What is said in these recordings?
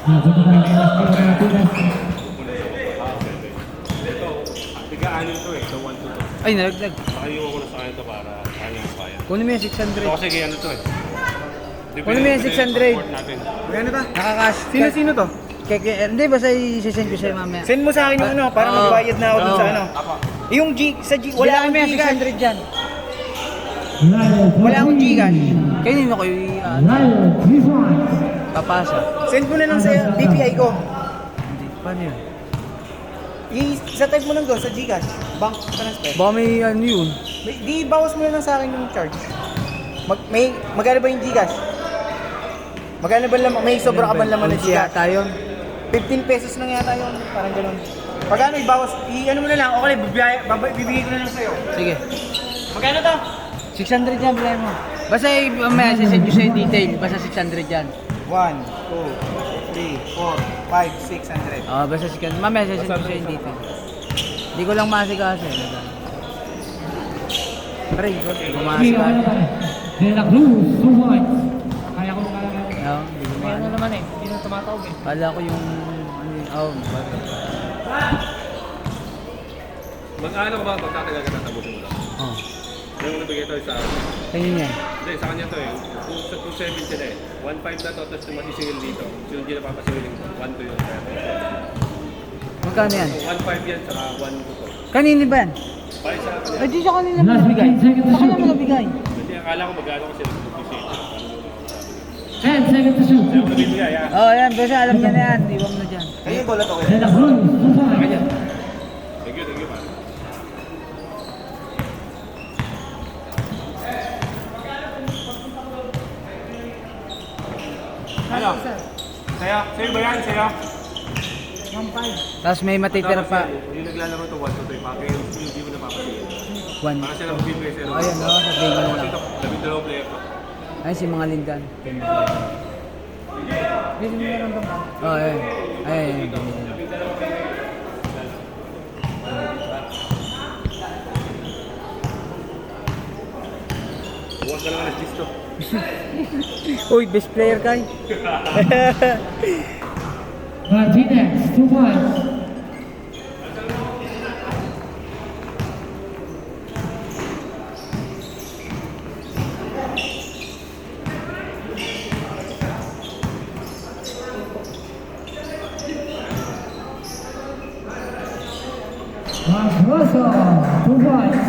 Tiga-anin to eh, so 1 to 2. Ay, nalaglag. Nakaiwan ko na sa kanya to para kanya kaya. Kunin mo yung 600. Ito kasi kaya ano to eh. Kunin mo yung 600. Ano ba? Nakakash. Sino to? Hindi, basta i-send ko sa'yo mamaya. Send mo sa akin yung ano, para Oo. magbayad na ako dun sa Oo. ano. Yung sa wala Wala akong mo yung Gcash. 600 dyan. Wala akong Gcash. Kanino ko yung papasa? Send mo na lang sa BPI ko. Hindi. Paano yun? Sa type mo lang doon sa Gcash. Bank transfer. Baka may ano yun. Di bawas mo na lang sa akin yung charge. Magkano ba yung Gcash? Magkano ba laman? May sobra ka ba laman ng Gcash? Yata yun. 15 pesos lang yata yun. Parang ganun. Pagkano ibawas, ano mo na lang, okay, bibigay ko na lang sa'yo. Sige. Magkano to? 600 dyan, bilay mo. Basta mamaya sasend ko sa'yo yung detail. Basta 600 dyan. 1, 2, 3, 4, 5, 600. Oo, basta 600. Mamaya sasend ko sa'yo yung detail. Hindi ko lang masikaso eh. Pare, gumasikaso. De la Cruz, 2 points. Kaya ko kaya. Oo, hindi ko Kaya maano. naman eh, hindi na tumatawag eh. Kala ko yung Mag-ano ka ba? Magtatagal ka na tapusin mo lang. Oh. Yung nabigay to sa akin. Tingin niya. Hindi, sa kanya to eh. Sa 270 sila eh. 1.5 na to, tapos masisingil dito. So hindi na papasingilin ko. 1 to yun. Magkano yan? 1.5 yan, saka 1 to to. Kanino ba yan? Balik sa akin. Ay, di siya kanina mo nabigay. Sa kanina mo nabigay. Hindi, akala ko magkano kasi nag-appreciate. 10 seconds to shoot. Kaya ko nabibigay, ha? Oo, yan. Basta alam niya na yan. Iwan mo na dyan. Ayun yung bola to. De la Cruz, 2 points. Thank you, man. Ano? Saya? Sa'yo ba yan? Saya? Tapos may matitira pa. Yung naglalaro to 1 to 3, bakit hindi mo napapasingil? 1. Para sila magbibigay sa'yo. Ayun, no? Sabihin ko na lang. Labing dalawang player to. Ayun si mga lindan. Hindi mo meron ba? Oo, ayun. Ayun. Bukas ka lang alas 10 to. Uy, best player kay. Martinez, 2 points. Russell, 2 points.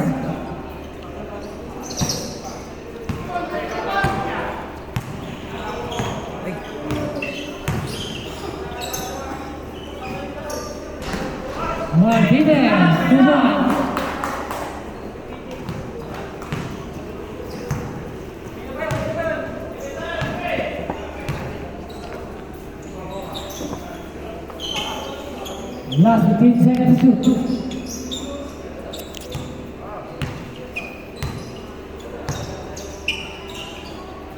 Martinez, 2 points. Last 15 seconds to shoot.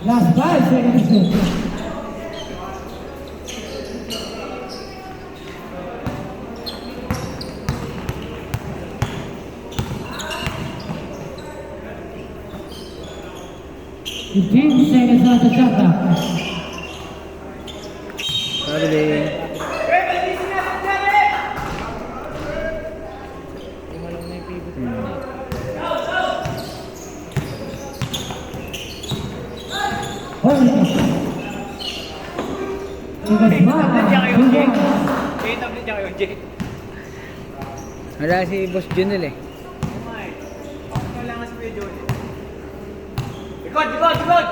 Last 5 seconds to shoot. Fifteen seconds left to shot clock. Sorry. Wala si Boss Junel eh. Kailangan si Kuya Johnny. Likod!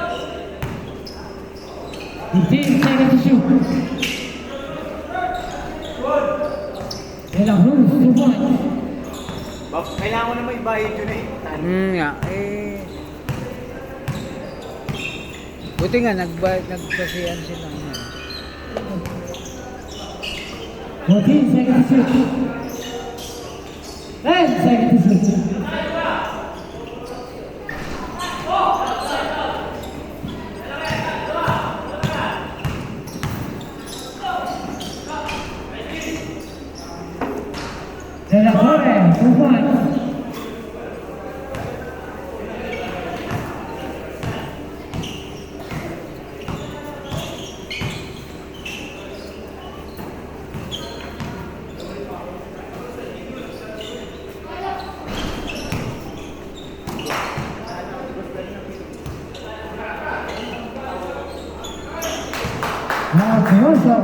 15 seconds to shoot. De la Cruz, 2 points. Kailangan ko na may bayad yun eh. Nga, eh. Buti nga, nagkasiyan sila. 14 seconds to shoot. 10 seconds to shoot. De la Torre, 2 points. Mafioso.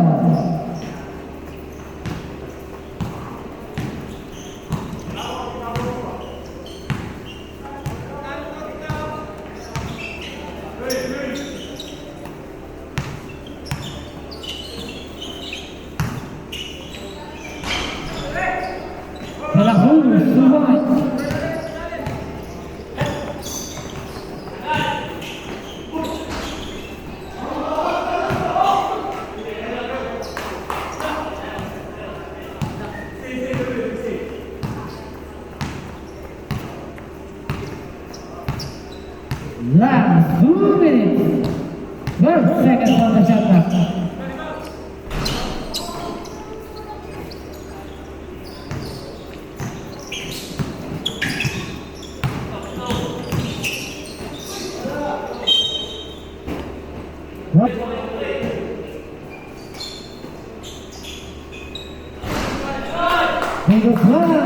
De la Cruz, 2-1. Last 2 minutes. 12 seconds on the shot clock. What? They go fly.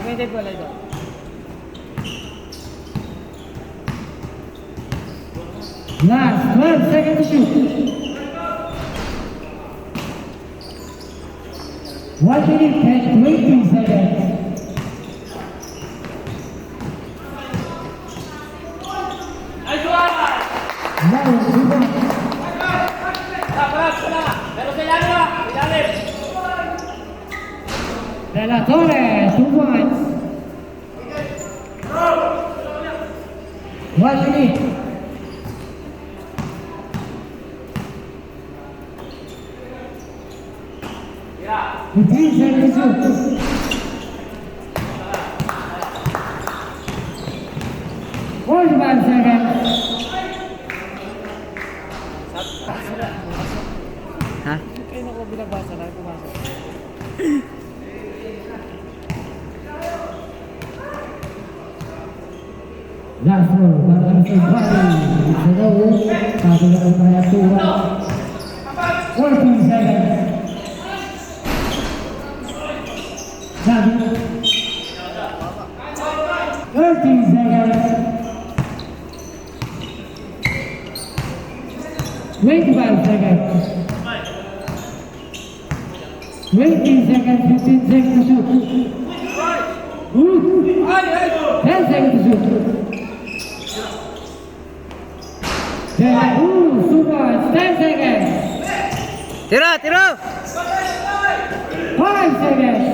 Pwede pala ito. Last 12 seconds to shoot. 1 minute and 20 seconds. Now, 2-1. De la Torre, 2 points. 1 minute. Between seconds to shoot. 45 seconds. Ha? Kaya na ko binabasa na, pumasok. Last row, para sa body. Sa row, sabi na ang kreatura. 14 seconds. Sabi. 13 seconds. 25 seconds. 20 seconds, 15 seconds to shoot. Good. 10 seconds to shoot. Yeah, 2 points, 10 seconds. Tiro, tiro! 5 seconds.